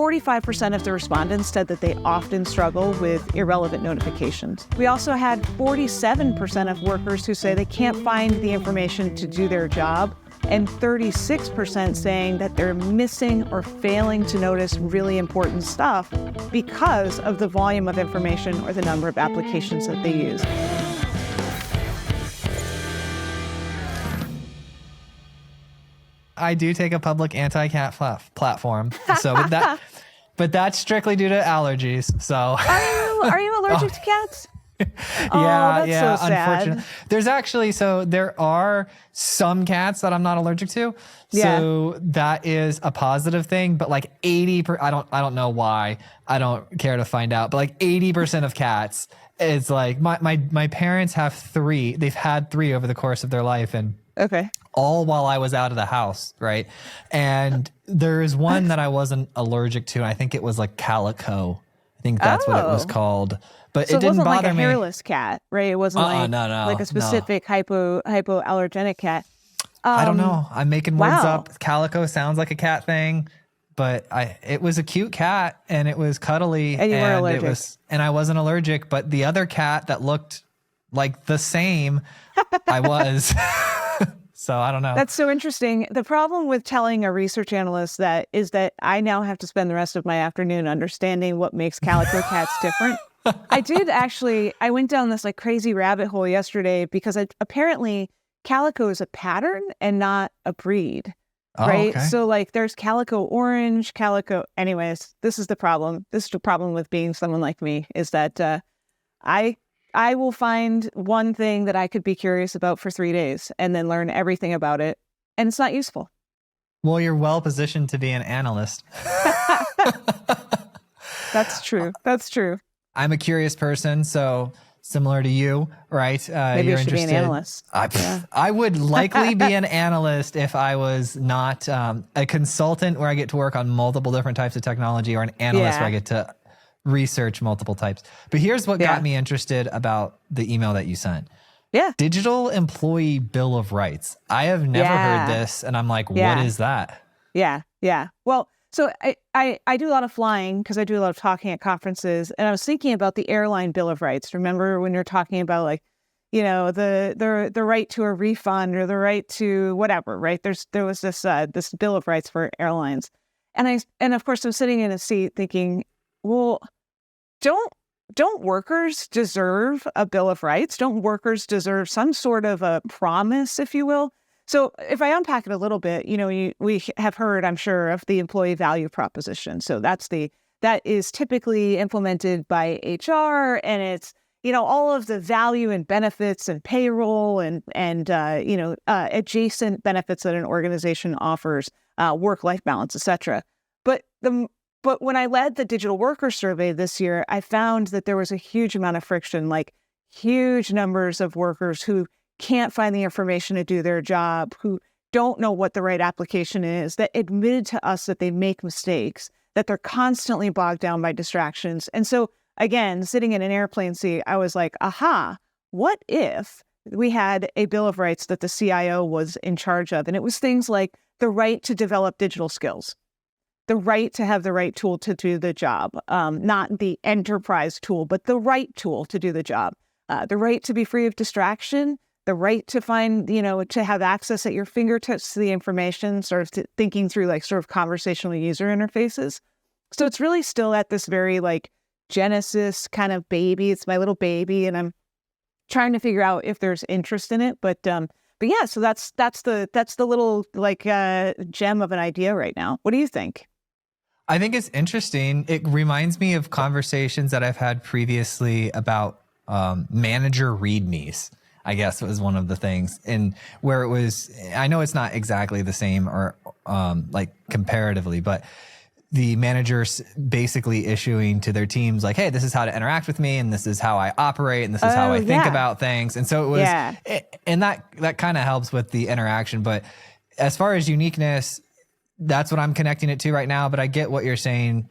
45% of the respondents said that they often struggle with irrelevant notifications. We also had 47% of workers who say they can't find the information to do their job, and 36% saying that they're missing or failing to notice really important stuff because of the volume of information or the number of applications that they use. I do take a public anti-cat platform, but that's strictly due to allergies. So, are you allergic to cats? Yeah, so sad. unfortunately. There are some cats that I'm not allergic to. So that is a positive thing, but like 80%, I don't know why. I don't care to find out, but like 80% of cats, it's like my parents have 3. They've had 3 over the course of their life, and okay. All while I was out of the house, right? And there is one that I wasn't allergic to. And I think it was like calico. I think that's what it was called. But so it didn't bother me. It wasn't like a hairless cat, right? It wasn't like a specific hypoallergenic cat. I don't know. I'm making words up. Calico sounds like a cat thing, but it was a cute cat and it was cuddly. And you were allergic. And I wasn't allergic, but the other cat that looked like the same, I was. So I don't know. That's so interesting. The problem with telling a research analyst that is that I now have to spend the rest of my afternoon understanding what makes calico cats different. I went down this like crazy rabbit hole yesterday because apparently calico is a pattern and not a breed, right? Okay. So like there's calico orange, calico. Anyways, this is the problem. This is the problem with being someone like me is that I will find one thing that I could be curious about for 3 days and then learn everything about it. And it's not useful. Well, you're well positioned to be an analyst. That's true. That's true. I'm a curious person, so similar to you, right? Maybe you're you should interested. be an analyst. I would likely be an analyst if I was not a consultant where I get to work on multiple different types of technology, or an analyst where I get to research multiple types. But here's what got me interested about the email that you sent. Yeah. Digital Employee Bill of Rights. I have never heard this, and I'm like, what is that? Yeah. Well, so I do a lot of flying because I do a lot of talking at conferences, and I was thinking about the airline Bill of Rights. Remember when you're talking about like, you know, the right to a refund or the right to whatever, right? There was this Bill of Rights for airlines, and of course I'm sitting in a seat thinking, well, don't workers deserve a Bill of Rights? Don't workers deserve some sort of a promise, if you will? So if I unpack it a little bit, you know, we have heard, I'm sure, of the employee value proposition. So that is typically implemented by HR, and it's, you know, all of the value and benefits and payroll and adjacent benefits that an organization offers, work-life balance, et cetera. But when I led the digital worker survey this year, I found that there was a huge amount of friction, like huge numbers of workers who can't find the information to do their job, who don't know what the right application is, that admitted to us that they make mistakes, that they're constantly bogged down by distractions. And so, again, sitting in an airplane seat, I was like, aha, what if we had a Bill of Rights that the CIO was in charge of? And it was things like the right to develop digital skills, the right to have the right tool to do the job, not the enterprise tool, but the right tool to do the job, the right to be free of distraction, the right to find, you know, to have access at your fingertips to the information, sort of thinking through like sort of conversational user interfaces. So it's really still at this very like Genesis kind of baby. It's my little baby, and I'm trying to figure out if there's interest in it. But yeah, so that's the little like gem of an idea right now. What do you think? I think it's interesting. It reminds me of conversations that I've had previously about manager readmes, I guess was one of the things. And where it was, I know it's not exactly the same or like comparatively, but the managers basically issuing to their teams like, hey, this is how to interact with me, and this is how I operate, and this is how I think about things. And so it was, and that kind of helps with the interaction. But as far as uniqueness, that's what I'm connecting it to right now. But I get what you're saying.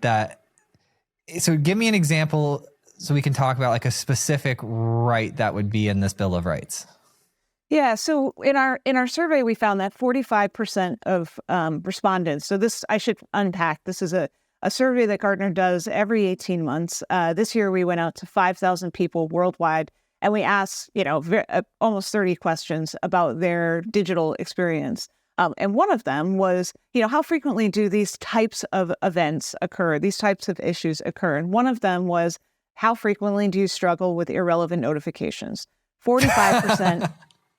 So give me an example so we can talk about like a specific right that would be in this Bill of Rights. Yeah. So in our survey, we found that 45% of respondents. So this I should unpack. This is a a survey that Gartner does every 18 months. This year, we went out to 5,000 people worldwide, and we asked, almost 30 questions about their digital experience. And one of them was, how frequently do these types of events occur, these types of issues occur? And one of them was, how frequently do you struggle with irrelevant notifications? 45%.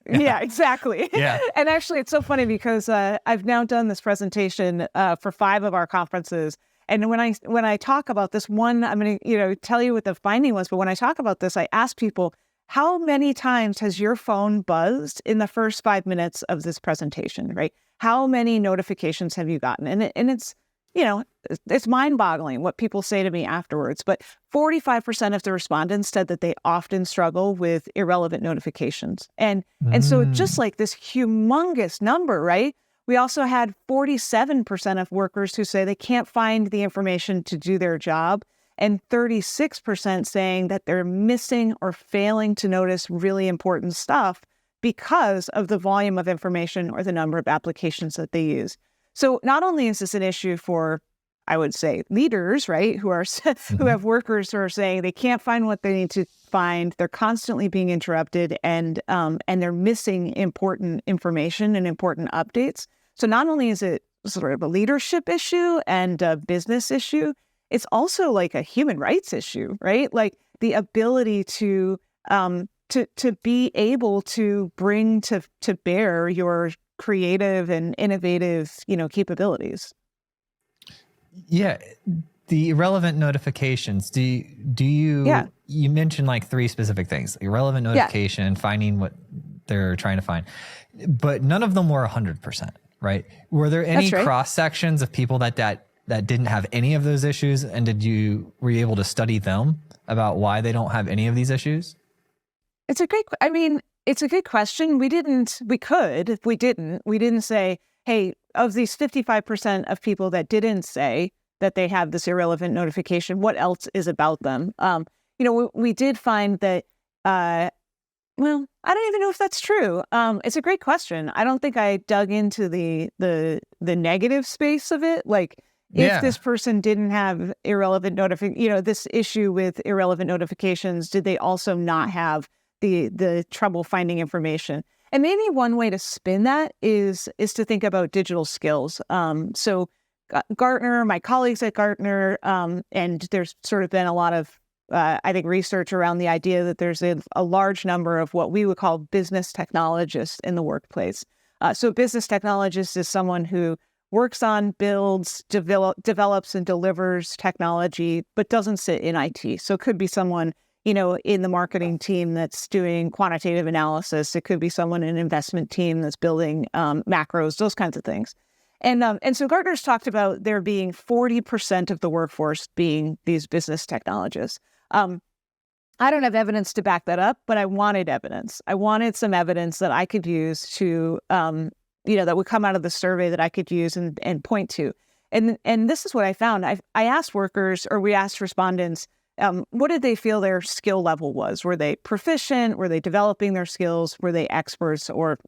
Yeah, exactly. Yeah. And actually, it's so funny because I've now done this presentation for 5 of our conferences. And when I talk about this one, I'm going to tell you what the finding was. But when I talk about this, I ask people, how many times has your phone buzzed in the first 5 minutes of this presentation, right? How many notifications have you gotten? And it's, it's mind-boggling what people say to me afterwards. But 45% of the respondents said that they often struggle with irrelevant notifications. And so just like this humongous number, right? We also had 47% of workers who say they can't find the information to do their job, and 36% saying that they're missing or failing to notice really important stuff because of the volume of information or the number of applications that they use. So not only is this an issue for, I would say, leaders, right, who have workers who are saying they can't find what they need to find, they're constantly being interrupted, and they're missing important information and important updates. So not only is it sort of a leadership issue and a business issue, it's also like a human rights issue, right? Like the ability to be able to bring to bear your creative and innovative, capabilities. Yeah. The irrelevant notifications, do you, you mentioned like 3 specific things: irrelevant notification, finding what they're trying to find, but none of them were 100%, right? Were there any cross sections of people that didn't have any of those issues? And were you able to study them about why they don't have any of these issues? It's a good question. We didn't say, hey, of these 55% of people that didn't say that they have this irrelevant notification, what else is about them? We did find that, I don't even know if that's true. It's a great question. I don't think I dug into the negative space of it. Like, if this person didn't have irrelevant this issue with irrelevant notifications, did they also not have the trouble finding information? And maybe one way to spin that is to think about digital skills. So Gartner, my colleagues at Gartner, and there's sort of been a lot of, I think, research around the idea that there's a large number of what we would call business technologists in the workplace. So business technologist is someone who works on, builds, develops, and delivers technology, but doesn't sit in IT. So it could be someone, in the marketing team that's doing quantitative analysis. It could be someone in an investment team that's building macros, those kinds of things. And so Gartner's talked about there being 40% of the workforce being these business technologists. I don't have evidence to back that up, but I wanted evidence. I wanted some evidence that I could use to, that would come out of the survey that I could use and point to. And this is what I found. I asked workers, or we asked respondents, what did they feel their skill level was? Were they proficient? Were they developing their skills? Were they experts or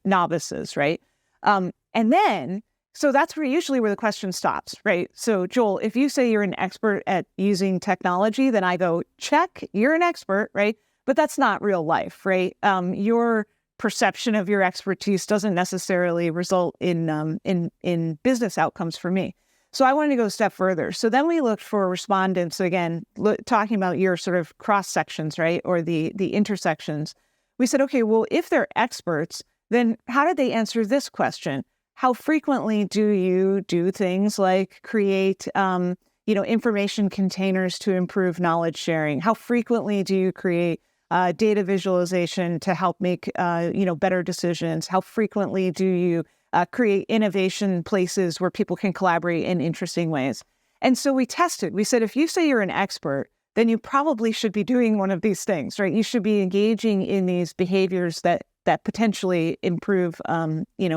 novices, right? And then, so that's usually where the question stops, right? So Joel, if you say you're an expert at using technology, then I go, check, you're an expert, right? But that's not real life, right? Your perception of your expertise doesn't necessarily result in business outcomes for me. So I wanted to go a step further. So then we looked for respondents, again, talking about your sort of cross sections, right? Or the intersections. We said, okay, well, if they're experts, then how did they answer this question? How frequently do you do things like create, information containers to improve knowledge sharing? How frequently do you create data visualization to help make, better decisions? How frequently do you create innovation places where people can collaborate in interesting ways? And so we tested. We said, if you say you're an expert, then you probably should be doing one of these things, right? You should be engaging in these behaviors that potentially improve,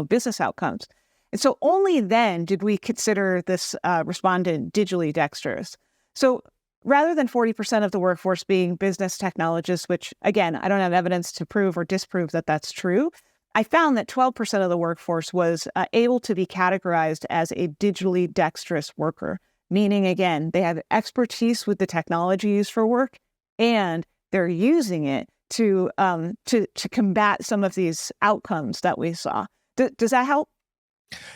business outcomes. And so only then did we consider this respondent digitally dexterous. So rather than 40% of the workforce being business technologists, which again, I don't have evidence to prove or disprove that that's true, I found that 12% of the workforce was able to be categorized as a digitally dexterous worker. meaning, again, they have expertise with the technology used for work, and they're using it to combat some of these outcomes that we saw. Does that help?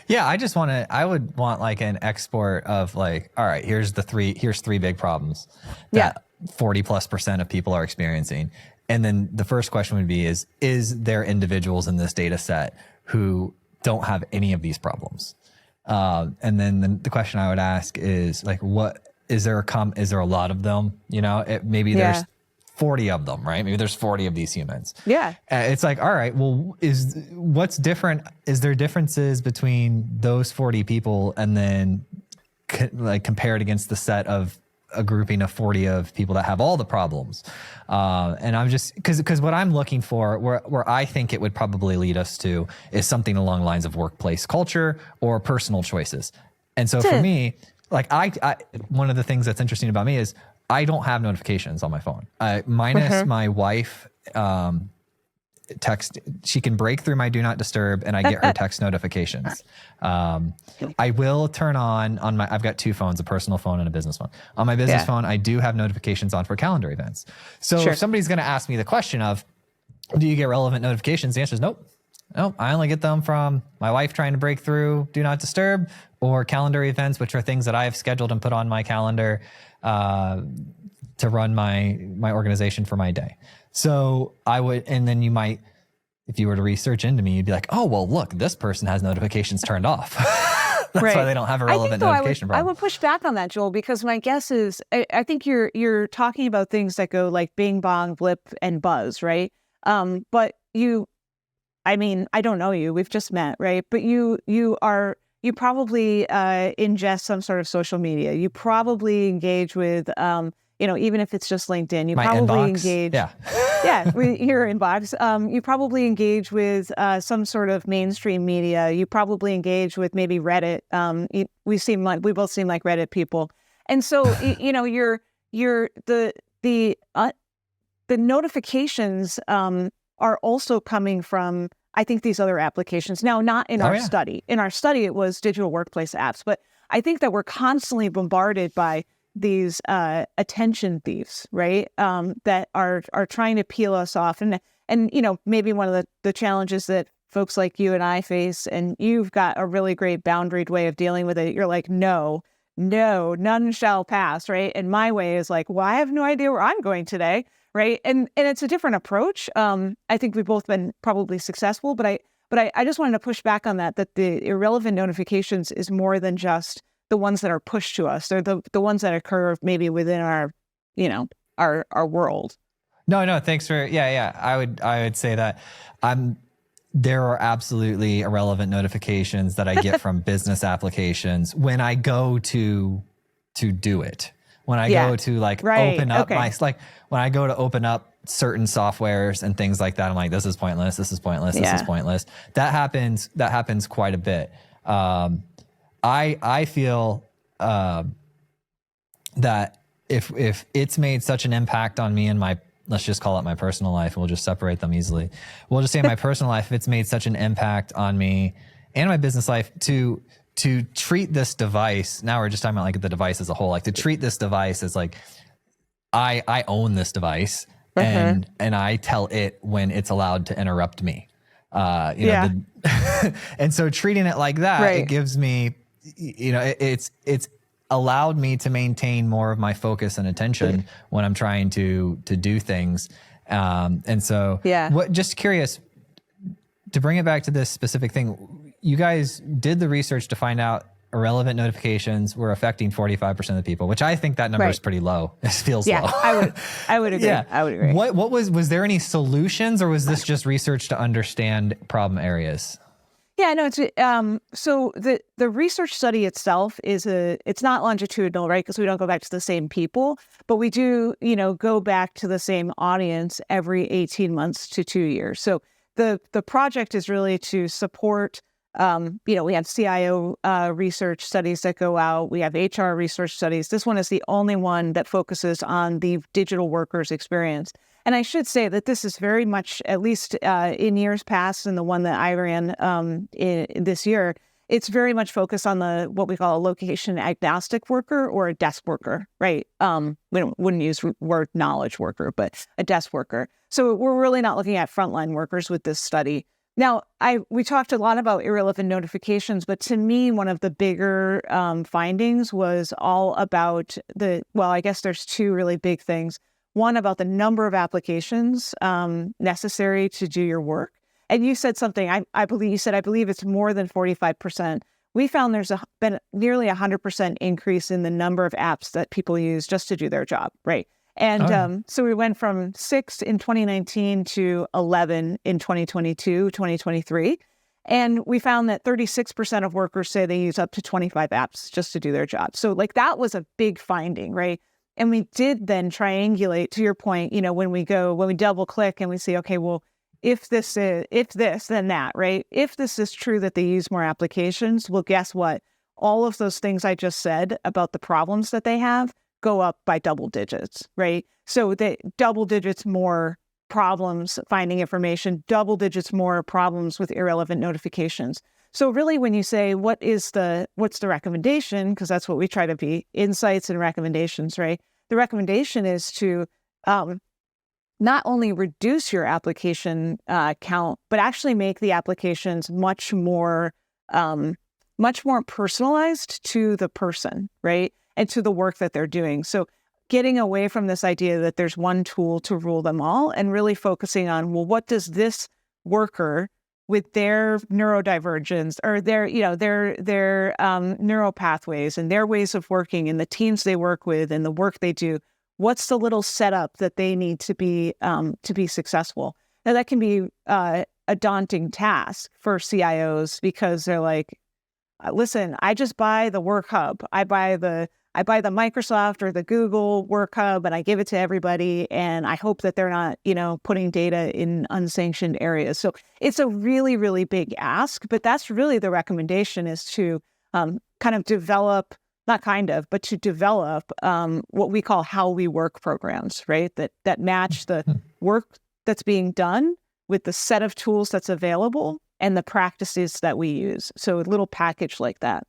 Yeah, I would want like an export of like, all right, here's three big problems that 40+% of people are experiencing. And then the first question would be is there individuals in this data set who don't have any of these problems? And then the question I would ask is like, is there a lot of them? Maybe there's 40 of them, right? Maybe there's 40 of these humans. Yeah. It's like, all right, well, what's different? Is there differences between those 40 people and then compared against the set of a grouping of 40 of people that have all the problems? And I'm just, because what I'm looking for, where I think it would probably lead us to is something along the lines of workplace culture or personal choices. And so for me, like I one of the things that's interesting about me is I don't have notifications on my phone. Minus my wife text. She can break through my do not disturb and I get her text notifications. I will turn on I've got two phones, a personal phone and a business phone. On my business phone, I do have notifications on for calendar events. So if somebody's going to ask me the question of, do you get relevant notifications? The answer is nope. Nope. I only get them from my wife trying to break through do not disturb or calendar events, which are things that I have scheduled and put on my calendar to run my organization for my day. So I would, and then you might, if you were to research into me, you'd be like, oh, well, look, this person has notifications turned off. That's why they don't have a relevant notification problem. I would push back on that, Joel, because my guess is, I think you're talking about things that go like bing, bong, blip, and buzz, right? But I don't know you, we've just met, right? But you probably ingest some sort of social media. You probably engage with, even if it's just LinkedIn, you probably engage. Your inbox. You probably engage with some sort of mainstream media. You probably engage with maybe Reddit. We both seem like Reddit people. And so, the notifications are also coming from, I think, these other applications. Now, not in our study. In our study, it was digital workplace apps. But I think that we're constantly bombarded by these attention thieves, right? That are trying to peel us off. And maybe one of the challenges that folks like you and I face, and you've got a really great boundaried way of dealing with it. You're like, no, none shall pass, right? And my way is like, well, I have no idea where I'm going today. Right. And it's a different approach. I think we've both been probably successful, but I just wanted to push back on that the irrelevant notifications is more than just the ones that are pushed to us. They're the ones that occur maybe within our world. No, thanks for, I would say that there are absolutely irrelevant notifications that I get from business applications when I go to do it. When I go to open up when I go to open up certain softwares and things like that, I'm like, this is pointless. This is pointless. This is pointless. That happens quite a bit. I feel that if it's made such an impact on me in my, let's just call it my personal life, we'll just separate them easily. We'll just say my personal life, if it's made such an impact on me and my business life to treat this device, now we're just talking about like the device as a whole, like to treat this device as like, I own this device and I tell it when it's allowed to interrupt me. And so treating it like that, it gives me, it's allowed me to maintain more of my focus and attention when I'm trying to do things. And so just curious, to bring it back to this specific thing, you guys did the research to find out irrelevant notifications were affecting 45% of the people, which I think that number is pretty low. It feels low. I would agree. I would agree. What was there any solutions, or was this just research to understand problem areas? Yeah, no, it's so the research study itself it's not longitudinal, right? Because we don't go back to the same people, but we do, go back to the same audience every 18 months to 2 years. So the project is really to support, we have CIO research studies that go out. We have HR research studies. This one is the only one that focuses on the digital workers experience. And I should say that this is very much, at least in years past, and the one that I ran in this year, it's very much focused on what we call a location agnostic worker or a desk worker, right? Wouldn't use word knowledge worker, but a desk worker. So we're really not looking at frontline workers with this study. Now, we talked a lot about irrelevant notifications, but to me, one of the bigger findings was all about I guess there's two really big things. One, about the number of applications necessary to do your work. And you said something, I believe it's more than 45%. We found there's been nearly 100% increase in the number of apps that people use just to do their job, right? And so we went from 6 in 2019 to 11 in 2022, 2023. And we found that 36% of workers say they use up to 25 apps just to do their job. So like that was a big finding, right? And we did then triangulate, to your point, when we double click and we say, okay, well, if this, then that, right? If this is true that they use more applications, well, guess what? All of those things I just said about the problems that they have go up by double digits, right? So the double digits more problems finding information, double digits more problems with irrelevant notifications. So really, when you say what's the recommendation, because that's what we try to be, insights and recommendations, right? The recommendation is to not only reduce your application count, but actually make the applications much more personalized to the person, right? And to the work that they're doing. So getting away from this idea that there's one tool to rule them all and really focusing on, well, what does this worker with their neurodivergence or their neural pathways and their ways of working and the teams they work with and the work they do, what's the little setup that they need to be successful? Now that can be a daunting task for CIOs because they're like, listen, I just buy the work hub. I buy the Microsoft or the Google work hub and I give it to everybody. And I hope that they're not, putting data in unsanctioned areas. So it's a really, really big ask, but that's really the recommendation is to to develop what we call how we work programs, right? That match the work that's being done with the set of tools that's available and the practices that we use. So a little package like that.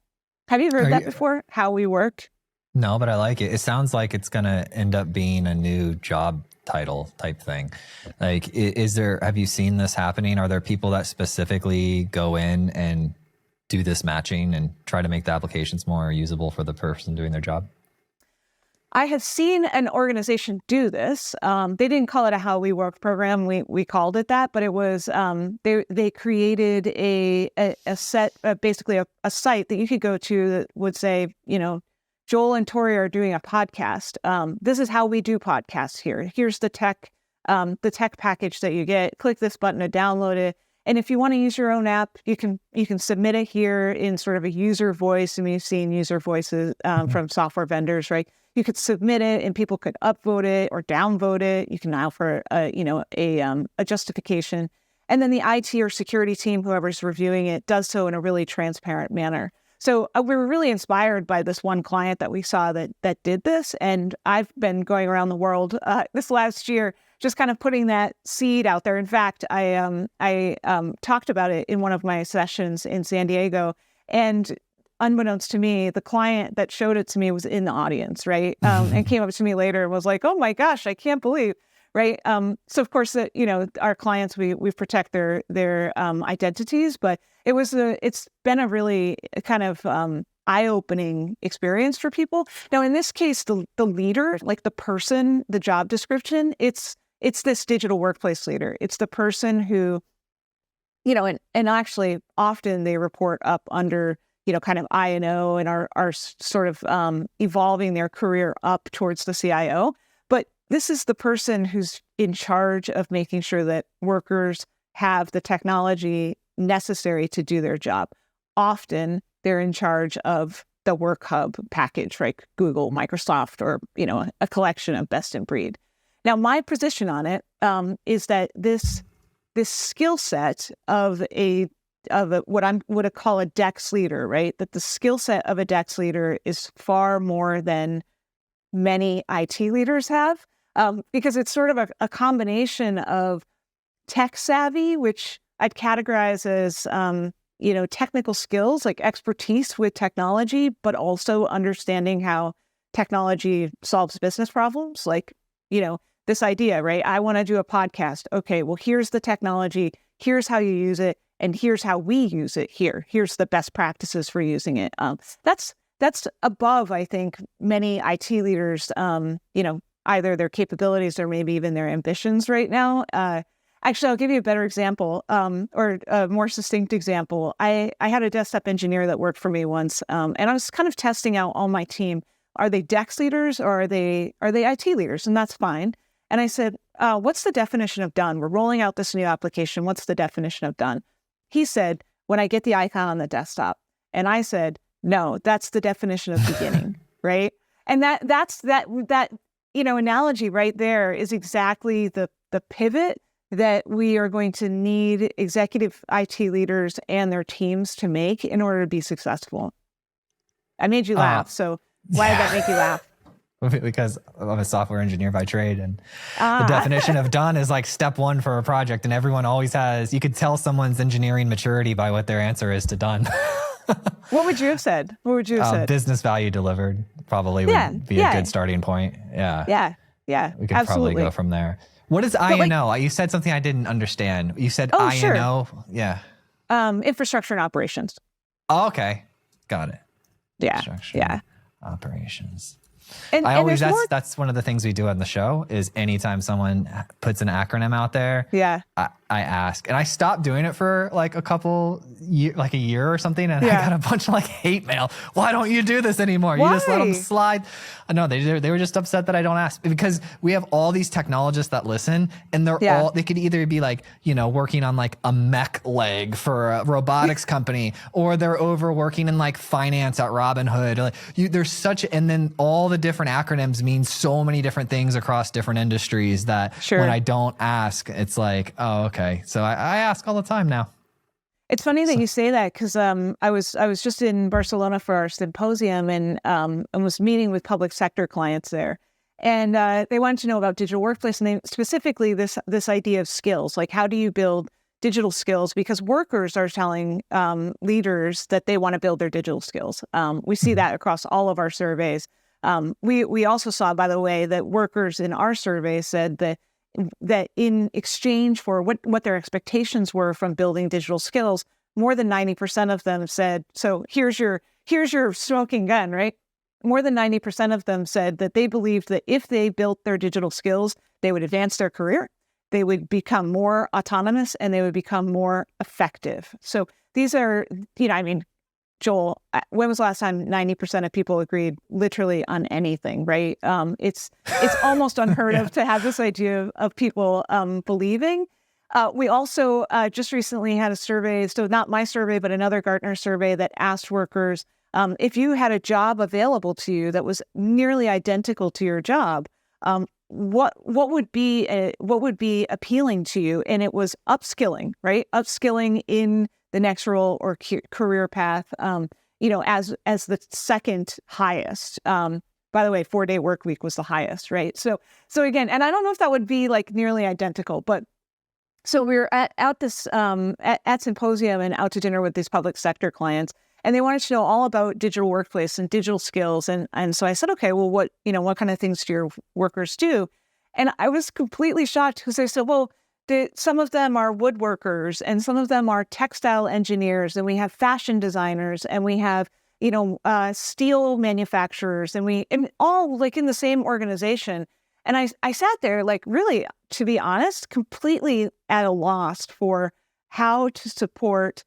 Have you heard that before? How we work? No, but I like it. It sounds like it's going to end up being a new job title type thing. Like, have you seen this happening? Are there people that specifically go in and do this matching and try to make the applications more usable for the person doing their job? I have seen an organization do this. They didn't call it a How We Work program. We called it that, but it was they created a set, basically a site that you could go to that would say, Joel and Tori are doing a podcast. This is how we do podcasts here. Here's the tech package that you get. Click this button to download it. And if you want to use your own app, you can submit it here in sort of a user voice. And we've seen user voices from software vendors, right? You could submit it and people could upvote it or downvote it. You can offer a justification. And then the IT or security team, whoever's reviewing it, does so in a really transparent manner. So we were really inspired by this one client that we saw that did this. And I've been going around the world this last year, just kind of putting that seed out there. In fact, I talked about it in one of my sessions in San Diego. And unbeknownst to me, the client that showed it to me was in the audience, right? And came up to me later and was like, "Oh my gosh, I can't believe," right? So of course, our clients, we protect their identities, but it's been a really kind of eye-opening experience for people. Now, in this case, the leader, like the person, the job description, it's this digital workplace leader. It's the person who, and actually often they report up under kind of I&O and are sort of evolving their career up towards the CIO. But this is the person who's in charge of making sure that workers have the technology necessary to do their job. Often they're in charge of the work hub package, right? Google, Microsoft, or, a collection of best in breed. Now, my position on it is that this skill set of what I would call a DEX leader, right? That the skill set of a DEX leader is far more than many IT leaders have, because it's sort of a combination of tech savvy, which I'd categorize as, technical skills, like expertise with technology, but also understanding how technology solves business problems. Like, this idea, right? I want to do a podcast. Okay, well, here's the technology. Here's how you use it. And here's how we use it here. Here's the best practices for using it. That's above, I think, many IT leaders, either their capabilities or maybe even their ambitions right now. Actually, I'll give you a better example, or a more succinct example. I had a desktop engineer that worked for me once, and I was kind of testing out all my team. Are they DEX leaders or are they IT leaders? And that's fine. And I said, what's the definition of done? We're rolling out this new application. What's the definition of done? He said, when I get the icon on the desktop. And I said, no, that's the definition of beginning, right? And that's analogy right there is exactly the pivot that we are going to need executive IT leaders and their teams to make in order to be successful. I made you laugh, so why did that make you laugh? Because I'm a software engineer by trade, and the definition of done is like step one for a project, and everyone always has, you could tell someone's engineering maturity by what their answer is to done. What would you have said? Business value delivered probably would be a good starting point. Yeah. We could probably go from there. What is I&O? You said something I didn't understand. You said I&O? Sure. Yeah. Infrastructure and operations. Oh, okay. Got it. Yeah. Infrastructure operations. And that's one of the things we do on the show is anytime someone puts an acronym out there, I ask, and I stopped doing it for like a year or something, and I got a bunch of like hate mail. Why don't you do this anymore? Why? You just let them slide. No, they were just upset that I don't ask, because we have all these technologists that listen, and they could either be like, working on like a mech leg for a robotics company, or they're over working in like finance at Robinhood. Like and then all the different acronyms mean so many different things across different industries that when I don't ask, it's like, oh, okay. So I ask all the time now. It's funny that you say that, because I was just in Barcelona for our symposium and was meeting with public sector clients there, and they wanted to know about digital workplace, and specifically this idea of skills, like how do you build digital skills, because workers are telling leaders that they want to build their digital skills. We see that across all of our surveys. We also saw, by the way, that workers in our survey said that in exchange for what their expectations were from building digital skills, more than 90% of them said, so here's your smoking gun, right? More than 90% of them said that they believed that if they built their digital skills, they would advance their career, they would become more autonomous, and they would become more effective. So these are, Joel, when was the last time 90% of people agreed literally on anything, right? It's almost unheard of to have this idea of people believing. We also just recently had a survey, so not my survey, but another Gartner survey that asked workers, if you had a job available to you that was nearly identical to your job, what would be appealing to you? And it was upskilling, right? Upskilling in the next role or career path, as the second highest. By the way, 4-day work week was the highest, right? So again, and I don't know if that would be like nearly identical, but so we were at symposium and out to dinner with these public sector clients, and they wanted to know all about digital workplace and digital skills, and so I said, okay, well, what kind of things do your workers do? And I was completely shocked, because they said, well, some of them are woodworkers, and some of them are textile engineers, and we have fashion designers, and we have steel manufacturers, and all like in the same organization. And I sat there like, really, to be honest, completely at a loss for how to support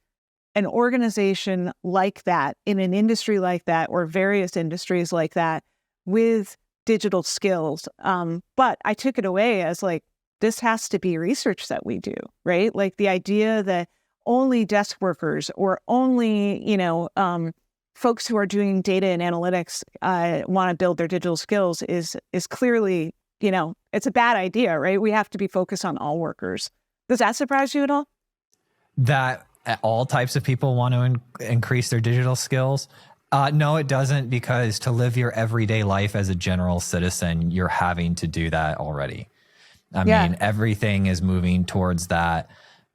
an organization like that in an industry like that, or various industries like that, with digital skills. But I took it away as like, this has to be research that we do, right? Like the idea that only desk workers or only, folks who are doing data and analytics want to build their digital skills is clearly, it's a bad idea, right? We have to be focused on all workers. Does that surprise you at all? That all types of people want to increase their digital skills? No, it doesn't, because to live your everyday life as a general citizen, you're having to do that already. I mean, everything is moving towards that.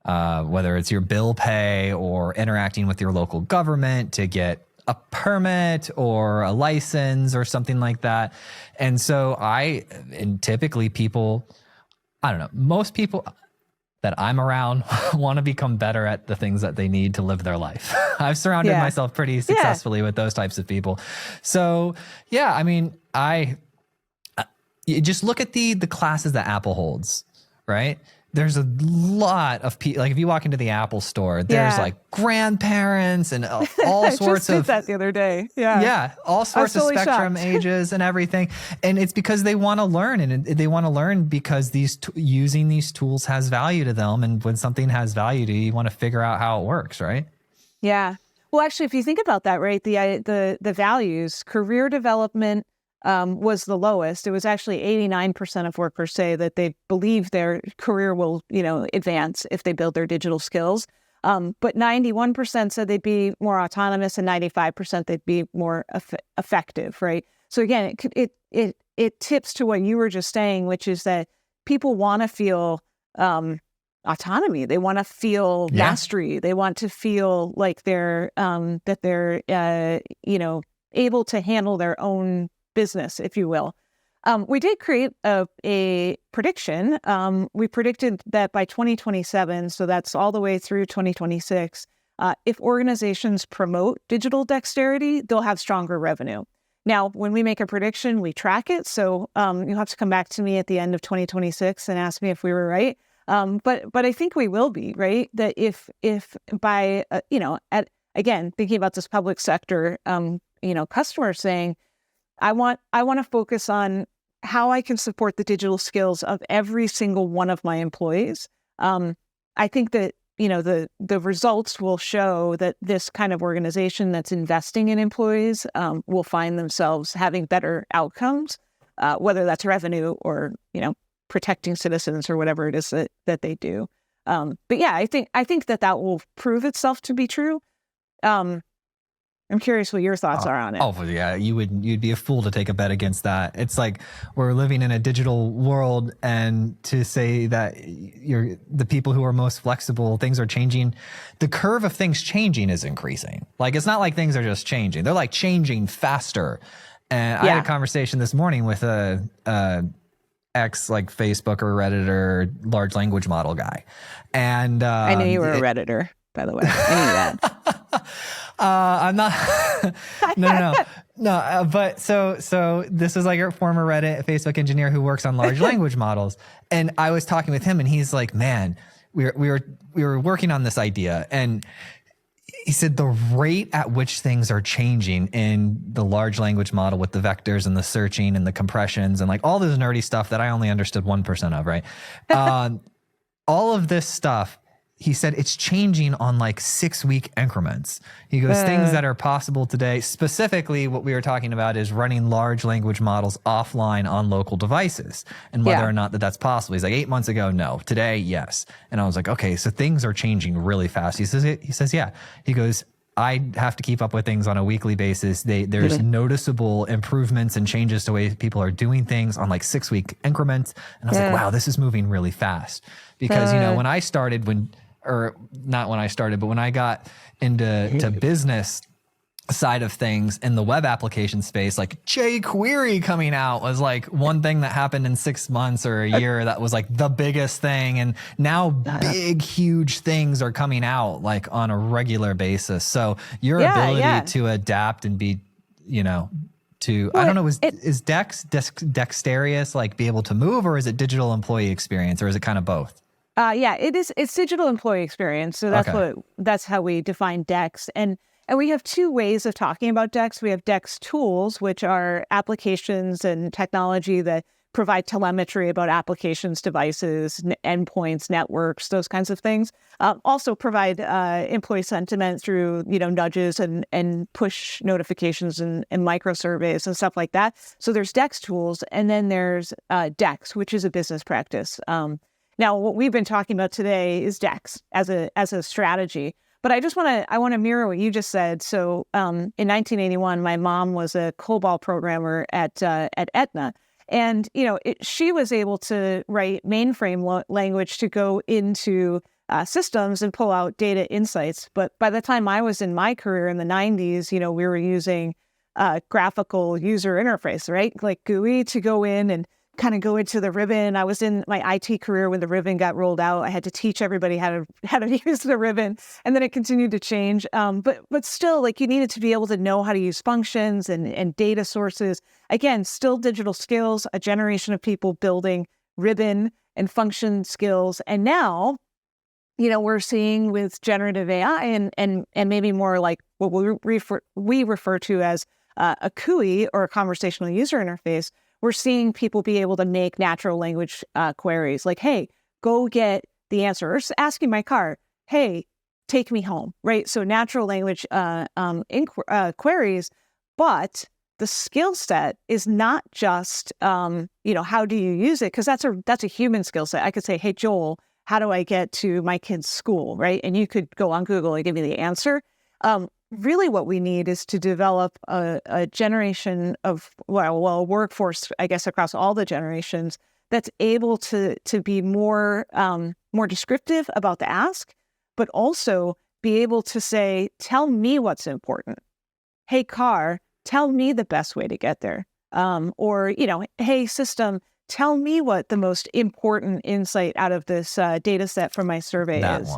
whether it's your bill pay or interacting with your local government to get a permit or a license or something like that. And so and typically people, I don't know, most people that I'm around want to become better at the things that they need to live their life. I've surrounded myself pretty successfully with those types of people. So yeah, I mean, you just look at the classes that Apple holds, right? There's a lot of people, like if you walk into the Apple store, there's like grandparents and all sorts I just of did that the other day. Yeah. All sorts of spectrum ages and everything. And it's because they want to learn, and they want to learn because using these tools has value to them. And when something has value to you, you want to figure out how it works, right? Yeah. Well, actually, if you think about that, right, the values, career development, was the lowest. It was actually 89% of workers say that they believe their career will, advance if they build their digital skills. But 91% said they'd be more autonomous, and 95% they'd be more effective, right? So again, it tips to what you were just saying, which is that people want to feel autonomy. They want to feel mastery. They want to feel like they're able to handle their own business, if you will. We did create a prediction. We predicted that by 2027, so that's all the way through 2026, if organizations promote digital dexterity, they'll have stronger revenue. Now, when we make a prediction, we track it. So you'll have to come back to me at the end of 2026 and ask me if we were right. But I think we will be, right? That if by, again, thinking about this public sector, customers saying, I want to focus on how I can support the digital skills of every single one of my employees. I think that, the results will show that this kind of organization that's investing in employees will find themselves having better outcomes, whether that's revenue or, protecting citizens or whatever it is that they do. But yeah, I think that will prove itself to be true. I'm curious what your thoughts are on it. Oh yeah, you'd be a fool to take a bet against that. It's like we're living in a digital world, and to say that the people who are most flexible, things are changing. The curve of things changing is increasing. Like it's not like things are just changing; they're like changing faster. And I had a conversation this morning with a ex like Facebook or Reddit or large language model guy, and I knew you were a Redditor, by the way. I knew that. I'm not. No. But so this is like a former Reddit Facebook engineer who works on large language models, and I was talking with him, and he's like, "Man, we were working on this idea," and he said the rate at which things are changing in the large language model with the vectors and the searching and the compressions and like all this nerdy stuff that I only understood 1% of, right? All of this stuff. He said it's changing on like 6-week increments. He goes, things that are possible today, specifically what we were talking about is running large language models offline on local devices and whether or not that's possible. He's like, 8 months ago, no. Today, yes. And I was like, okay, so things are changing really fast. He says, yeah. He goes, I have to keep up with things on a weekly basis. There's noticeable improvements and changes to the way people are doing things on like 6-week increments. And I was like, wow, this is moving really fast. Because, when I started, not when I started, but when I got into business side of things in the web application space, like jQuery coming out was like one thing that happened in 6 months or a year that was like the biggest thing. And now big, huge things are coming out like on a regular basis. So your ability to adapt and be, I don't know, is dexterous, like be able to move, or is it digital employee experience, or is it kind of both? It is. It's digital employee experience. So that's how we define Dex. And we have two ways of talking about Dex. We have Dex tools, which are applications and technology that provide telemetry about applications, devices, endpoints, networks, those kinds of things. Also provide employee sentiment through nudges and push notifications and micro surveys and stuff like that. So there's Dex tools, and then there's Dex, which is a business practice. Now, what we've been talking about today is Dex as a strategy. But I want to mirror what you just said. So in 1981, my mom was a COBOL programmer at Aetna. And, she was able to write mainframe language to go into systems and pull out data insights. But by the time I was in my career in the 90s, we were using graphical user interface, right? Like GUI to go in and kind of go into the ribbon. I was in my IT career when the ribbon got rolled out. I had to teach everybody how to use the ribbon, and then it continued to change. But still, like, you needed to be able to know how to use functions and data sources. Again, still digital skills, a generation of people building ribbon and function skills. And now, we're seeing with generative AI and maybe more like what we refer to as a CUI, or a conversational user interface. We're seeing people be able to make natural language queries like, hey, go get the answer. Or just asking my car, hey, take me home, right? So natural language queries, but the skill set is not just, how do you use it? Because that's a human skill set. I could say, hey, Joel, how do I get to my kid's school, right? And you could go on Google and give me the answer. Really what we need is to develop a generation of, a workforce, I guess, across all the generations that's able to be more descriptive about the ask, but also be able to say, tell me what's important. Hey, car, tell me the best way to get there. Or, hey, system, tell me what the most important insight out of this data set from my survey is.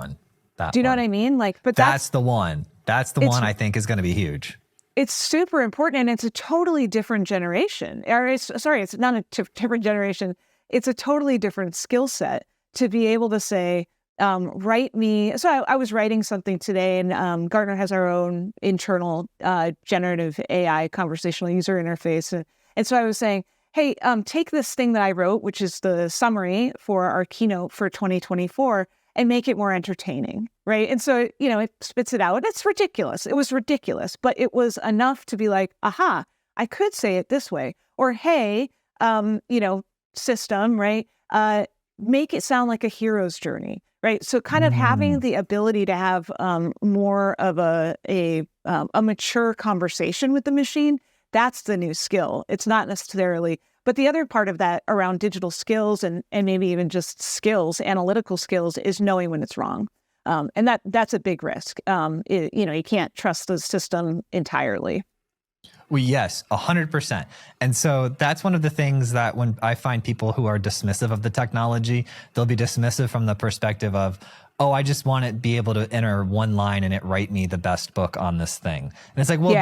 Do you know what I mean? But that's the one. That's the one I think is going to be huge. It's super important, and it's a totally different generation. It's not a different generation. It's a totally different skill set to be able to say, write me. So I was writing something today, and Gartner has our own internal generative AI conversational user interface. And so I was saying, hey, take this thing that I wrote, which is the summary for our keynote for 2024, and make it more entertaining, right? And so, it spits it out. It's ridiculous. It was ridiculous, but it was enough to be like, aha, I could say it this way. Or, hey, system, right? Make it sound like a hero's journey, right? So kind of having the ability to have more of a mature conversation with the machine, that's the new skill. It's not necessarily... But the other part of that around digital skills and maybe even just skills, analytical skills, is knowing when it's wrong. And that's a big risk. You can't trust the system entirely. Well, yes, 100%. And so that's one of the things that when I find people who are dismissive of the technology, they'll be dismissive from the perspective of, oh, I just want to be able to enter one line and it write me the best book on this thing. And it's like, well,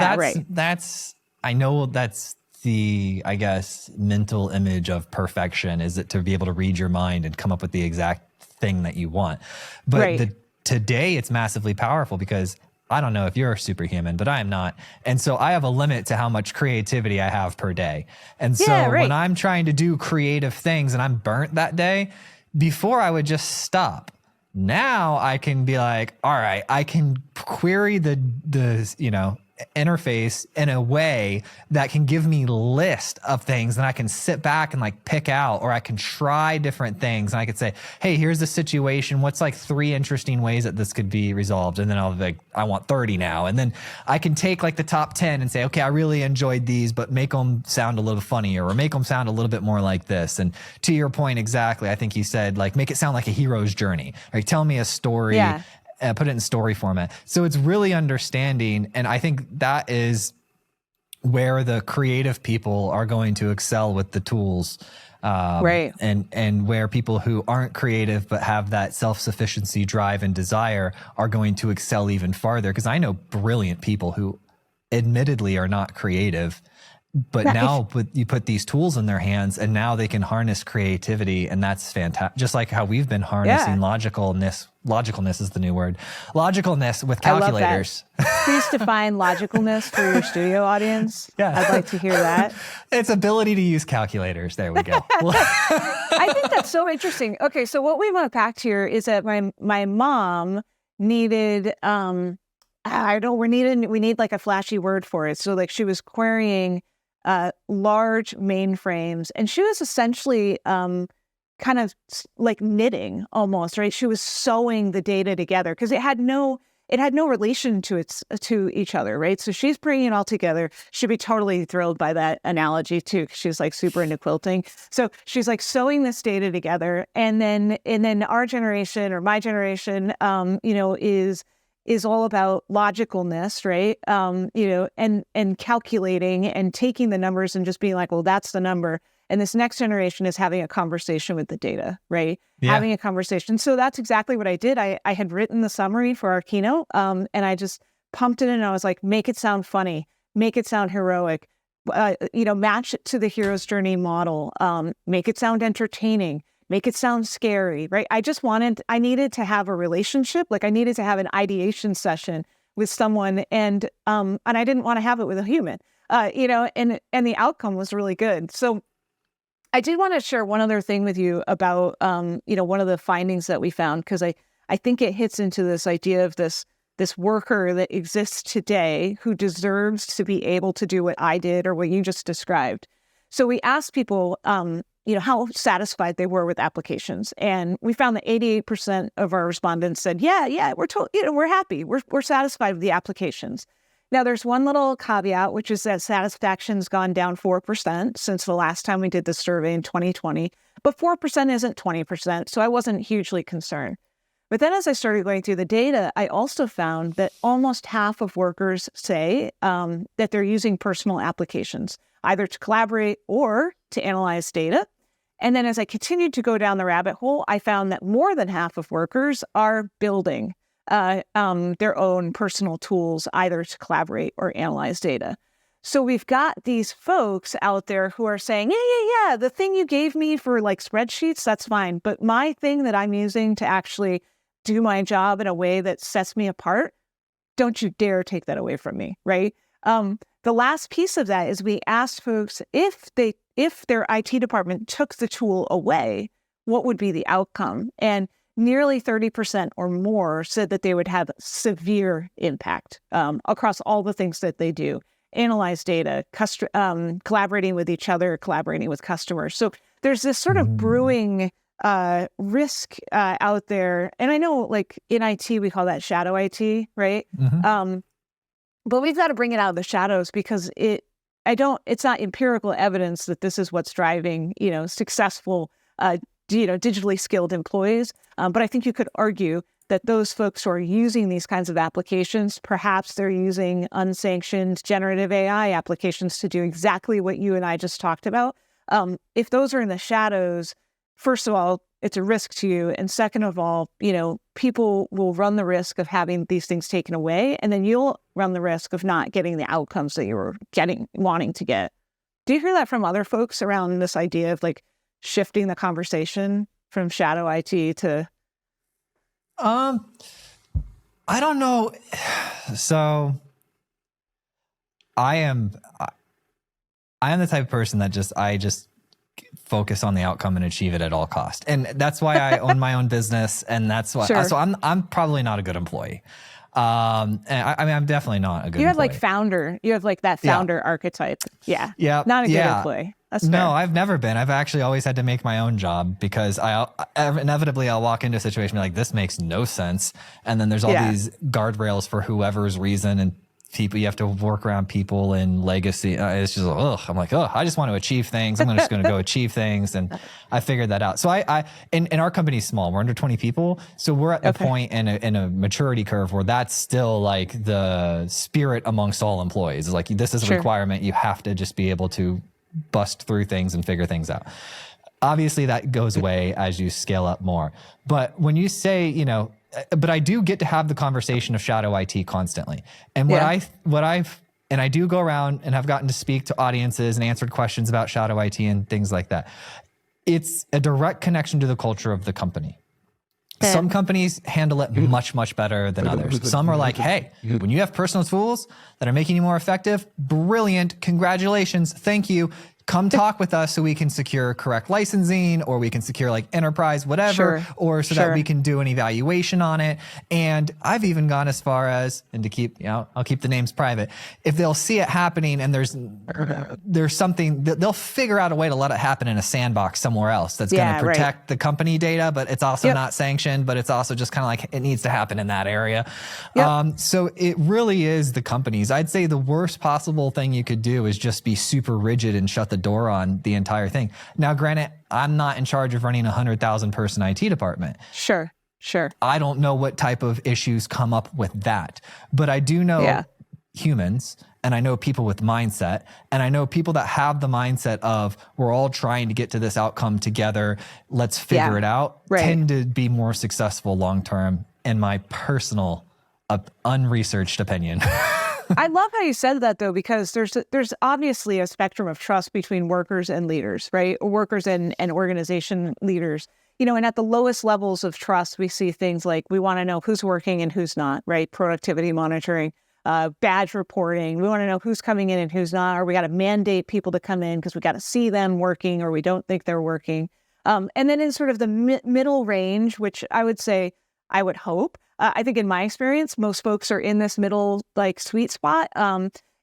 that's I know that's the, I guess, mental image of perfection, is it to be able to read your mind and come up with the exact thing that you want. But today it's massively powerful because I don't know if you're a superhuman, but I am not. And so I have a limit to how much creativity I have per day. And so when I'm trying to do creative things and I'm burnt that day, before I would just stop. Now I can be like, all right, I can query the interface in a way that can give me list of things, and I can sit back and pick out, or I can try different things, and I could say, hey, here's the situation, what's 3 interesting ways that this could be resolved, and then I'll be like, I want 30 now, and then I can take the top 10 and say, okay, I really enjoyed these, but make them sound a little funnier, or make them sound a little bit more like this. And to your point, exactly, I think you said make it sound like a hero's journey, right? Tell me a story. Put it in story format. So it's really understanding. And I think that is where the creative people are going to excel with the tools. And where people who aren't creative but have that self-sufficiency, drive, and desire are going to excel even farther. Because I know brilliant people who admittedly are not creative, but now you put these tools in their hands and now they can harness creativity, and that's fantastic. Just like how we've been harnessing logicalness is the new word. Logicalness with calculators. Please define logicalness for your studio audience. I'd like to hear that. It's ability to use calculators. There we go. I think that's so interesting. Okay, so what we've unpacked here is that my mom needed we need a flashy word for it. So she was querying large mainframes, and she was essentially kind of knitting almost, right? She was sewing the data together because it it had no relation to each other, right? So she's bringing it all together. She'd be totally thrilled by that analogy too, 'cause she's like super into quilting. So she's like sewing this data together, and then our generation or my generation, is all about logicalness, right? And calculating and taking the numbers and just being like, well, that's the number. And this next generation is having a conversation with the data, right? Yeah. Having a conversation. So that's exactly what I did. I had written the summary for our keynote, and I just pumped it in. And I was like, make it sound funny, make it sound heroic, match it to the hero's journey model, make it sound entertaining, make it sound scary, right? I needed to have a relationship. Like I needed to have an ideation session with someone, and I didn't want to have it with a human, and the outcome was really good. So I did want to share one other thing with you about, one of the findings that we found, because I think it hits into this idea of this worker that exists today who deserves to be able to do what I did or what you just described. So we asked people, how satisfied they were with applications, and we found that 88% of our respondents said, "Yeah, we're happy, we're satisfied with the applications." Now, there's one little caveat, which is that satisfaction's gone down 4% since the last time we did the survey in 2020, but 4% isn't 20%, so I wasn't hugely concerned. But then as I started going through the data, I also found that almost half of workers say that they're using personal applications, either to collaborate or to analyze data. And then as I continued to go down the rabbit hole, I found that more than half of workers are building their own personal tools, either to collaborate or analyze data. So we've got these folks out there who are saying, yeah, the thing you gave me for like spreadsheets, that's fine. But my thing that I'm using to actually do my job in a way that sets me apart, don't you dare take that away from me, right? The last piece of that is we asked folks if their IT department took the tool away, what would be the outcome? And nearly 30% or more said that they would have severe impact across all the things that they do. Analyze data, collaborating with each other, collaborating with customers. So there's this sort of brewing risk out there. And I know like in IT, we call that shadow IT, right? Mm-hmm. But we've got to bring it out of the shadows because it's not empirical evidence that this is what's driving, successful digitally skilled employees. But I think you could argue that those folks who are using these kinds of applications, perhaps they're using unsanctioned generative AI applications to do exactly what you and I just talked about. If those are in the shadows, first of all, it's a risk to you. And second of all, people will run the risk of having these things taken away. And then you'll run the risk of not getting the outcomes that you were wanting to get. Do you hear that from other folks around this idea of like shifting the conversation from shadow IT to? I don't know. So I am the type of person that I just focus on the outcome and achieve it at all costs. And that's why I own my own business. And that's why, so I'm probably not a good employee. And I'm definitely not a good employee. You have like that founder archetype. Yeah. Yeah. Not a good employee. That's fair. No, I've never been. I've actually always had to make my own job because inevitably I'll walk into a situation and be like, this makes no sense. And then there's all these guardrails for whoever's reason, and people, you have to work around people and legacy. It's just, I'm like, I just want to achieve things. I'm just going to go achieve things. And I figured that out. So and our company's small. We're under 20 people. So we're at the point in a maturity curve where that's still like the spirit amongst all employees. It's like, this is a requirement. You have to just be able to bust through things and figure things out. Obviously that goes away as you scale up more. But when you say, but I do get to have the conversation of shadow IT constantly. And I do go around and have gotten to speak to audiences and answered questions about shadow IT and things like that. It's a direct connection to the culture of the company. Some companies handle it much, much better than others. Some are like, hey, when you have personal tools that are making you more effective, brilliant, congratulations, thank you. come talk with us so we can secure correct licensing, or we can secure like enterprise, whatever, or so that we can do an evaluation on it. And I've even gone as far as, and to keep, I'll keep the names private. If they'll see it happening and there's something, they'll figure out a way to let it happen in a sandbox somewhere else that's going to protect the company data, but it's also not sanctioned, but it's also just kind of like it needs to happen in that area. So it really is the companies. I'd say the worst possible thing you could do is just be super rigid and shut the door on the entire thing. Now, granted, I'm not in charge of running a 100,000 person IT department. Sure. I don't know what type of issues come up with that, but I do know humans, and I know people with mindset, and I know people that have the mindset of we're all trying to get to this outcome together. Let's figure it out. Tend to be more successful long term, in my personal, unresearched opinion. I love how you said that, though, because there's obviously a spectrum of trust between workers and leaders, right? Workers and organization leaders. And at the lowest levels of trust, we see things like we want to know who's working and who's not, right? Productivity monitoring, badge reporting. We want to know who's coming in and who's not, or we got to mandate people to come in because we got to see them working, or we don't think they're working. And then in sort of the middle range, which I would say, I would hope, I think in my experience, most folks are in this middle, like, sweet spot,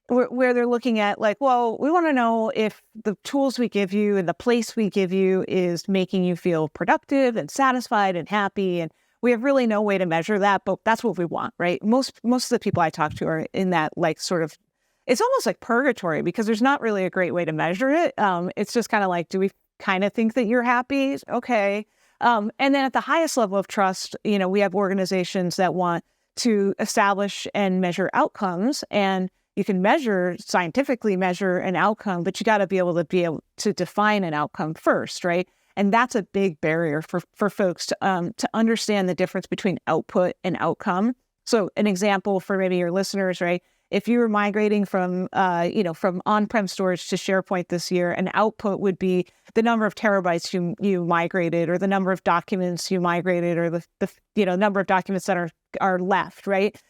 where they're looking at like, well, we want to know if the tools we give you and the place we give you is making you feel productive and satisfied and happy. And we have really no way to measure that, but that's what we want, right? Most of the people I talk to are in that, like, sort of, it's almost like purgatory, because there's not really a great way to measure it. It's just kind of like, do we kind of think that you're happy? Okay. And then at the highest level of trust, we have organizations that want to establish and measure outcomes, and you can scientifically measure an outcome, but you got to be able to define an outcome first, right? And that's a big barrier for folks to understand the difference between output and outcome. So an example for maybe your listeners, right? If you were migrating from on-prem storage to SharePoint this year, an output would be the number of terabytes you migrated, or the number of documents you migrated, or the number of documents that are left, right?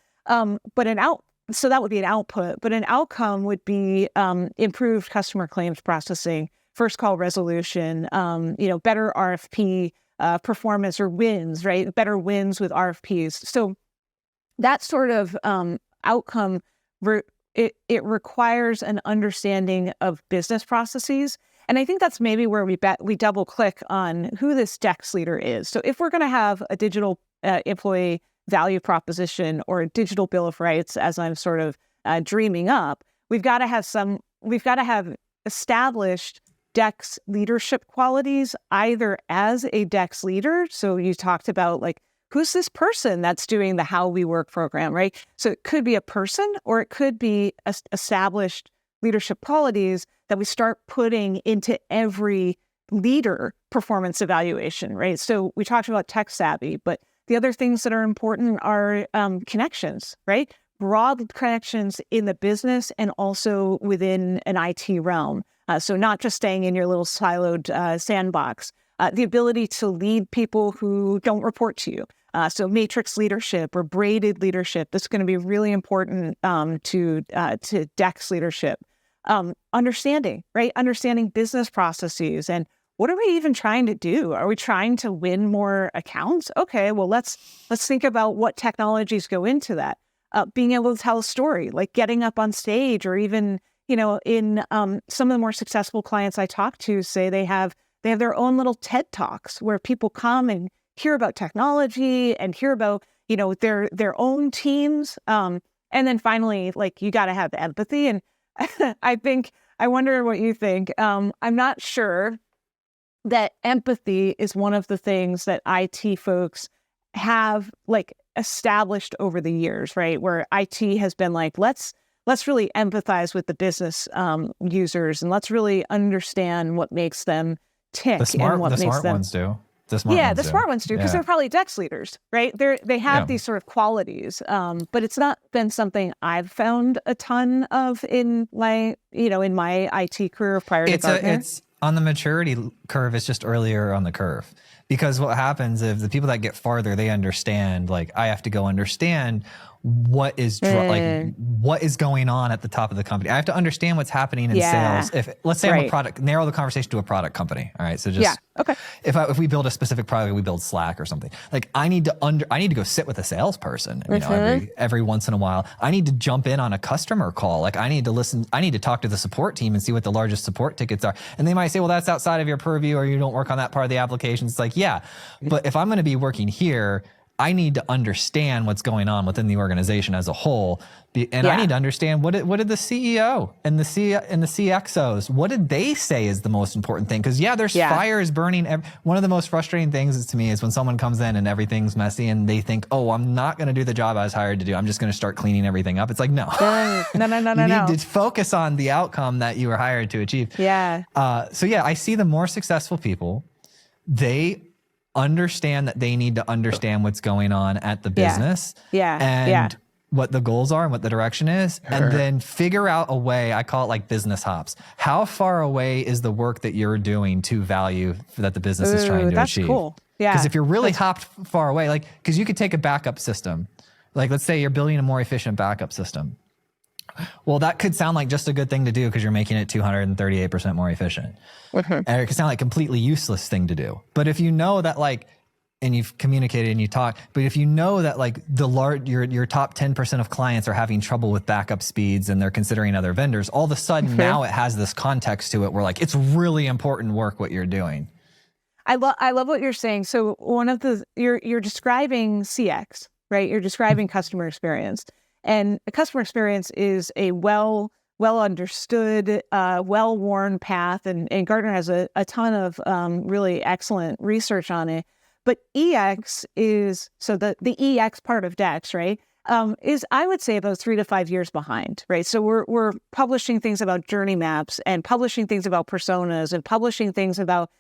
So that would be an output, but an outcome would be improved customer claims processing, first call resolution, better RFP performance or wins, right? Better wins with RFPs. So that sort of outcome, it requires an understanding of business processes. And I think that's maybe where we double click on who this DEX leader is. So if we're going to have a digital employee value proposition or a digital bill of rights, as I'm sort of dreaming up, we've got to have established DEX leadership qualities, either as a DEX leader. So you talked about, like, who's this person that's doing the How We Work program, right? So it could be a person, or it could be established leadership qualities that we start putting into every leader performance evaluation, right? So we talked about tech savvy, but the other things that are important are connections, right? Broad connections in the business and also within an IT realm. So not just staying in your little siloed sandbox. The ability to lead people who don't report to you. So matrix leadership or braided leadership, that's going to be really important to DEX leadership. Understanding, right? Understanding business processes, and what are we even trying to do? Are we trying to win more accounts? Okay, well, let's think about what technologies go into that. Being able to tell a story, like getting up on stage, or even, in some of the more successful clients I talk to say they have their own little TED Talks where people come and hear about technology and hear about, their own teams. And then finally, like, you got to have empathy. And I wonder what you think. I'm not sure that empathy is one of the things that IT folks have, like, established over the years, right? Where IT has been like, let's really empathize with the business users, and let's really understand what makes them tick. The smart ones do. The smart ones do, because they're probably DEX leaders, right? They have these sort of qualities, but it's not been something I've found a ton of in my IT career prior to Gartner. It's on the maturity curve. It's just earlier on the curve, Because what happens if the people that get farther, they understand, like, I have to go understand what is what is going on at the top of the company. I have to understand what's happening in sales. If let's say I'm a product, narrow the conversation to a product company. All right. So just, if we build a specific product, we build Slack or something, like I need to go sit with a salesperson, you know, every once in a while. I need to jump in on a customer call. Like I need to listen, I need to talk to the support team and see what the largest support tickets are. And they might say, well, that's outside of your purview, or you don't work on that part of the application. It's like, yeah, but if I'm going to be working here, I need to understand what's going on within the organization as a whole. And I need to understand what did the CEO and the CXOs, what did they say is the most important thing? Because there's fires burning. One of the most frustrating things to me is when someone comes in and everything's messy and they think, oh, I'm not going to do the job I was hired to do. I'm just going to start cleaning everything up. It's like, no. You need to focus on the outcome that you were hired to achieve. I see the more successful people, they understand that they need to understand what's going on at the business and what the goals are and what the direction is, and then figure out a way. I call it like business hops. How far away is the work that you're doing to value that the business is trying to achieve? That's cool. Yeah. Because if you're really hopped far away, like, because you could take a backup system, like let's say you're building a more efficient backup system. Well, that could sound like just a good thing to do because you're making it 238% more efficient. And it could sound like a completely useless thing to do. But if you know that, like, and you've communicated and you talk, but if you know that like your top 10% of clients are having trouble with backup speeds and they're considering other vendors, all of a sudden now it has this context to it where like, it's really important work what you're doing. I love what you're saying. So you're describing CX, right? You're describing customer experience. And a customer experience is a well understood, well-worn path, and Gartner has a ton of really excellent research on it. But EX is, so the EX part of DEX, right, is, I would say, about 3 to 5 years behind, right? So we're publishing things about journey maps and publishing things about personas and publishing things about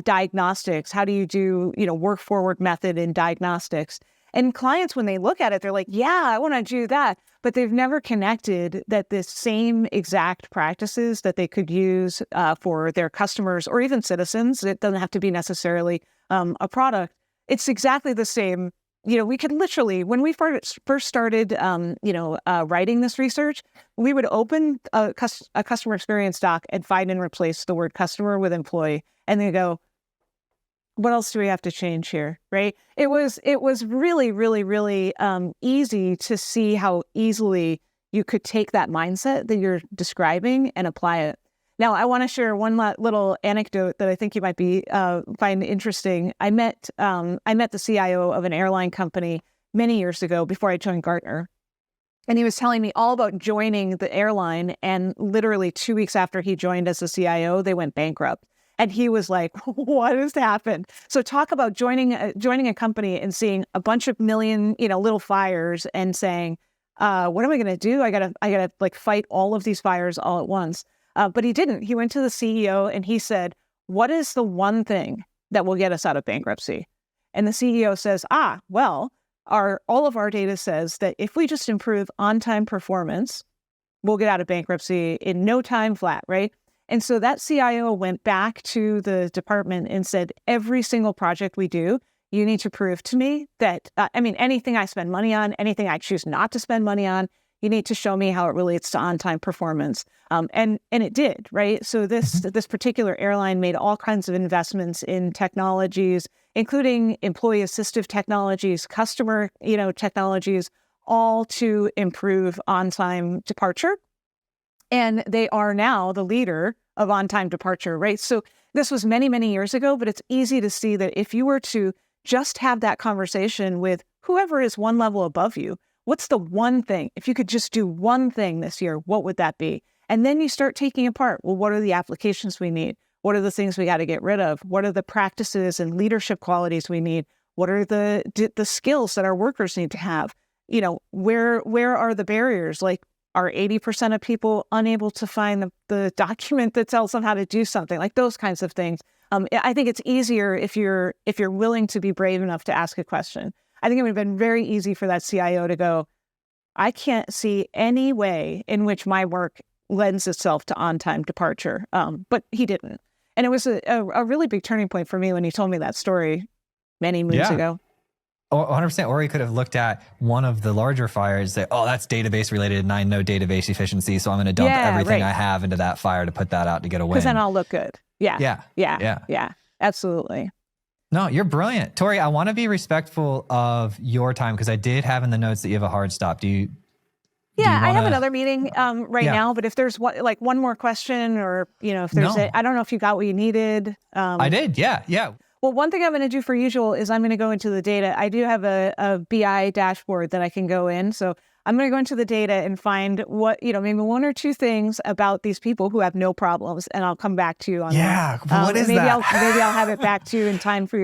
diagnostics. How do you do, work forward method in diagnostics? And clients, when they look at it, they're like, yeah, I want to do that. But they've never connected that the same exact practices that they could use for their customers or even citizens, it doesn't have to be necessarily a product. It's exactly the same. We could literally, when we first started, writing this research, we would open a customer experience doc and find and replace the word customer with employee. And they go, what else do we have to change here, right? It was really, really, really easy to see how easily you could take that mindset that you're describing and apply it. Now, I want to share one little anecdote that I think you might find interesting. I met the CIO of an airline company many years ago before I joined Gartner, and he was telling me all about joining the airline. And literally 2 weeks after he joined as the CIO, they went bankrupt. And he was like, what has happened? So talk about joining a company and seeing a bunch of million, little fires and saying, what am I going to do? I gotta like fight all of these fires all at once. But he didn't. He went to the CEO and he said, what is the one thing that will get us out of bankruptcy? And the CEO says, all of our data says that if we just improve on-time performance, we'll get out of bankruptcy in no time flat, right? And so that CIO went back to the department and said, every single project we do, you need to prove to me that, anything I spend money on, anything I choose not to spend money on, you need to show me how it relates to on-time performance. And it did, right? So this particular airline made all kinds of investments in technologies, including employee assistive technologies, customer, technologies, all to improve on-time departure. And they are now the leader of on-time departure, right? So this was many, many years ago, but it's easy to see that if you were to just have that conversation with whoever is one level above you, what's the one thing? If you could just do one thing this year, what would that be? And then you start taking apart, well, what are the applications we need? What are the things we got to get rid of? What are the practices and leadership qualities we need? What are the skills that our workers need to have? Where are the barriers? Like, are 80% of people unable to find the document that tells them how to do something? Like those kinds of things. I think it's easier if you're willing to be brave enough to ask a question. I think it would have been very easy for that CIO to go, I can't see any way in which my work lends itself to on-time departure. But he didn't. And it was a really big turning point for me when he told me that story many moons ago. Or 100%. Or he could have looked at one of the larger fires, say, oh, that's database related and I know database efficiency. So I'm going to dump everything I have into that fire to put that out to get a win. Because then I'll look good. Yeah. Absolutely. No, you're brilliant. Tori, I want to be respectful of your time because I did have in the notes that you have a hard stop. I have another meeting now, but if there's one more question or, if there's I don't know if you got what you needed. I did. Yeah. Well, one thing I'm going to do for usual is I'm going to go into the data. I do have a BI dashboard that I can go in. So I'm going to go into the data and find what, maybe one or two things about these people who have no problems. And I'll come back to you on that. Yeah. What is that? Maybe I'll have it back to you in time for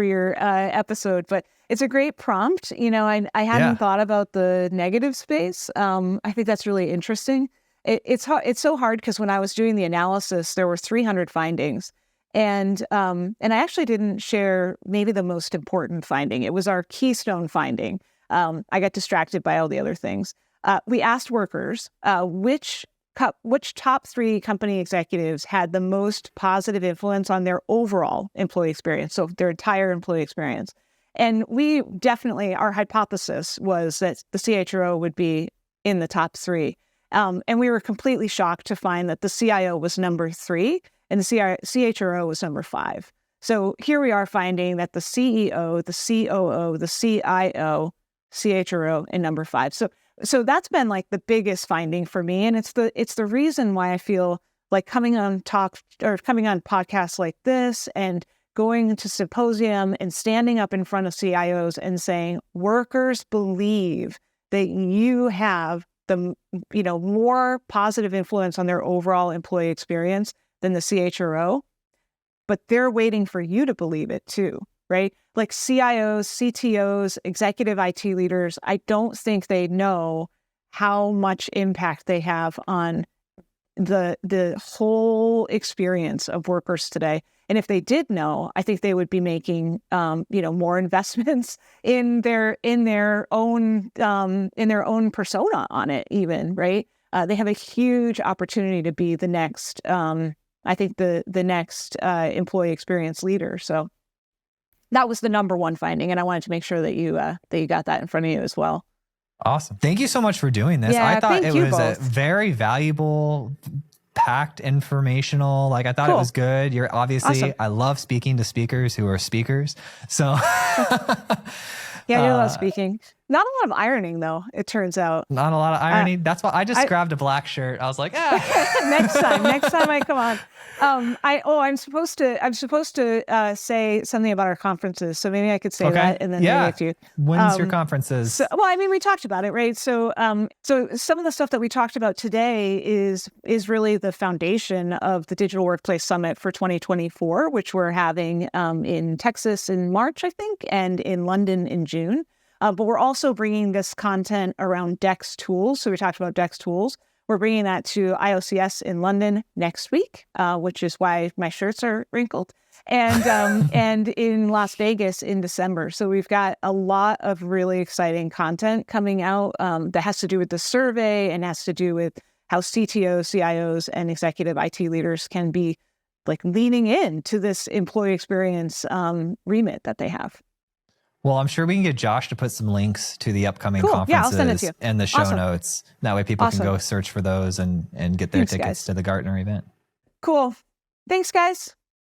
your episode. But it's a great prompt. I hadn't thought about the negative space. I think that's really interesting. It's so hard because when I was doing the analysis, there were 300 findings. And I actually didn't share maybe the most important finding. It was our keystone finding. I got distracted by all the other things. We asked workers which top 3 company executives had the most positive influence on their overall employee experience, so their entire employee experience. And we definitely, our hypothesis was that the CHRO would be in the top 3. And we were completely shocked to find that the CIO was number 3 and the CHRO was number 5. So here we are finding that the CEO, the COO, the CIO, CHRO, and number 5. So that's been like the biggest finding for me, and it's the reason why I feel like coming on podcasts like this and going to symposium and standing up in front of CIOs and saying workers believe that you have the more positive influence on their overall employee experience than the CHRO, but they're waiting for you to believe it too, right? Like CIOs, CTOs, executive IT leaders, I don't think they know how much impact they have on the whole experience of workers today. And if they did know, I think they would be making more investments in their own persona on it, even, right? They have a huge opportunity to be the next the next employee experience leader. So that was the number one finding, and I wanted to make sure that you got that in front of you as well. Awesome. Thank you so much for doing this. Yeah, I thought it was both. a very valuable, packed, informational. Like I thought it was good. You're obviously, awesome. I love speaking to speakers who are speakers. So yeah, I love speaking. Not a lot of ironing though, it turns out. Not a lot of irony. That's why I just grabbed a black shirt. I was like, next time I come on. I'm supposed to say something about our conferences, so maybe I could say that and then maybe you. When's your conferences? We talked about it, right? So some of the stuff that we talked about today is really the foundation of the Digital Workplace Summit for 2024, which we're having in Texas in March, I think, and in London in June. But we're also bringing this content around DEX tools. So we talked about DEX tools. We're bringing that to IOCS in London next week, which is why my shirts are wrinkled, and in Las Vegas in December. So we've got a lot of really exciting content coming out that has to do with the survey and has to do with how CTOs, CIOs, and executive IT leaders can be like leaning into this employee experience remit that they have. Well, I'm sure we can get Josh to put some links to the upcoming conferences and the show notes. That way people can go search for those and get their tickets to the Gartner event. Cool. Thanks, guys.